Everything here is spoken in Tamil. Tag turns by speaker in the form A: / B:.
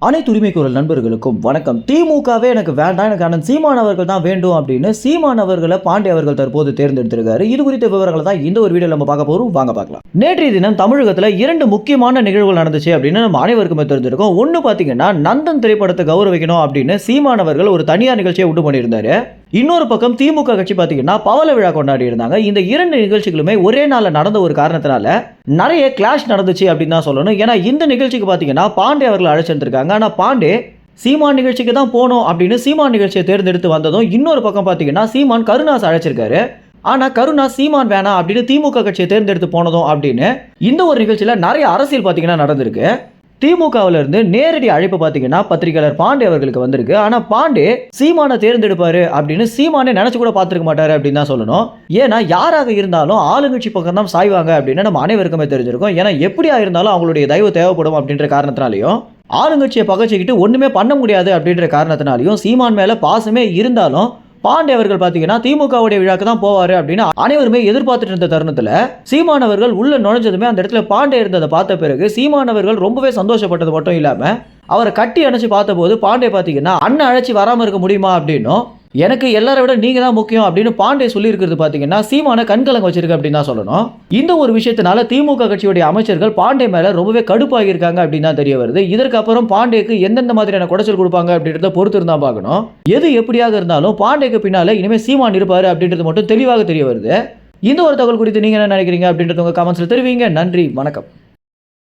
A: அனைத்து உரிமை குரல் நண்பர்களுக்கும் வணக்கம். திமுகவே எனக்கு வேண்டாம், எனக்கு அண்ணன் சீமான் அவர்கள் தான் வேண்டும் அப்படின்னு சீமான் அவர்களை பாண்டே அவர்கள் தற்போது தேர்ந்தெடுத்திருக்காரு. இது குறித்த விவரங்களை தான் இந்த ஒரு வீடியோ நம்ம பார்க்க போறோம். வாங்க பார்க்கலாம். நேற்றைய தினம் தமிழகத்தில் 2 முக்கியமான நிகழ்வுகள் நடந்துச்சு அப்படின்னு நம்ம அனைவருக்குமே தெரிஞ்சிருக்கோம். ஒன்று பார்த்தீங்கன்னா, நந்தன் திரைப்படத்தை கௌரவிக்கணும் அப்படின்னு சீமான் அவர்கள் ஒரு தனியார் நிகழ்ச்சியை உண்டு பண்ணியிருந்தாரு. இன்னொரு பக்கம் திமுக கட்சி பார்த்தீங்கன்னா பவள விழா கொண்டாடி இருந்தாங்க. இந்த 2 நிகழ்ச்சிகளுமே ஒரே நாளில் நடந்த ஒரு காரணத்தினால நிறைய கிளாஷ் நடந்துச்சு அப்படின்னு தான் சொல்லணும். ஏன்னா இந்த நிகழ்ச்சிக்கு பார்த்தீங்கன்னா பாண்டே அவர்கள் அழைச்சிருந்திருக்காங்க. ஆனால் பாண்டே சீமான் நிகழ்ச்சிக்கு தான் போகணும் அப்படின்னு சீமான் நிகழ்ச்சியை தேர்ந்தெடுத்து வந்ததும், இன்னொரு பக்கம் பார்த்தீங்கன்னா சீமான் கருணாஸ் அழைச்சிருக்காரு. ஆனால் கருணாஸ் சீமான் வேணாம் அப்படின்னு திமுக கட்சியை தேர்ந்தெடுத்து போனதும் அப்படின்னு இந்த ஒரு நிகழ்ச்சியில் நிறைய அரசியல் பார்த்தீங்கன்னா நடந்திருக்கு. திமுகவிலிருந்து நேரடி அழைப்பு பார்த்தீங்கன்னா பத்திரிகையாளர் பாண்டே அவர்களுக்கு வந்திருக்கு. ஆனால் பாண்டே சீமானை தேர்ந்தெடுப்பாரு அப்படின்னு சீமானே நினைச்சு கூட பார்த்துருக்க மாட்டாரு அப்படின்னு தான் சொல்லணும். ஏன்னா யாராக இருந்தாலும் ஆளுங்கட்சி பக்கம் தான் சாய்வாங்க அப்படின்னு நம்ம அனைவருக்குமே தெரிஞ்சிருக்கும். ஏன்னா எப்படியா இருந்தாலும் அவங்களுடைய தயவு தேவைப்படும் அப்படின்ற காரணத்தினாலையும், ஆளுங்கட்சியை பகச்சிக்கிட்டு ஒன்றுமே பண்ண முடியாது அப்படின்ற காரணத்தினாலையும், சீமான் மேலே பாசமே இருந்தாலும் பாண்டே அவர்கள் பார்த்தீங்கன்னா திமுகவுடைய விழாக்கு தான் போவாரு அப்படின்னு அனைவருமே எதிர்பார்த்துட்டு இருந்த தருணத்தில் சீமான் அவர்கள் உள்ள நுழைஞ்சதுமே அந்த இடத்துல பாண்டே இருந்ததை பார்த்த பிறகு சீமான் அவர்கள் ரொம்பவே சந்தோஷப்பட்டது மட்டும் இல்லாமல் அவரை கட்டி அணைச்சு பார்த்தபோது பாண்டே பார்த்தீங்கன்னா அண்ணன் அழைச்சி வராமல் இருக்க முடியுமா அப்படின்னும், எனக்கு எல்லாரை விட நீங்க தான் முக்கியம் அப்படின்னு பாண்டே சொல்லியிருக்கிறது பார்த்தீங்கன்னா சீமான கண்கலங்க வச்சிருக்கு அப்படின்னு தான் சொல்லணும். இந்த ஒரு விஷயத்தினால திமுக கட்சியுடைய அமைச்சர்கள் பாண்டே மேல ரொம்பவே கடுப்பாகி இருக்காங்க அப்படின்னு தான் தெரிய வருது. இதற்கு அப்புறம் பாண்டேக்கு எந்தெந்த மாதிரியான குடைச்சல் கொடுப்பாங்க அப்படின்றத பொறுத்து இருந்தா பார்க்கணும். எது எப்படியாக இருந்தாலும் பாண்டேக்கு பின்னால இனிமே சீமான் இருப்பாரு அப்படின்றது மட்டும் தெளிவாக தெரிய வருது. இந்த ஒரு தகவல் குறித்து நீங்க என்ன நினைக்கிறீங்க அப்படின்றது உங்க கமெண்ட்ஸ்ல தெரிவிங்க. நன்றி, வணக்கம்.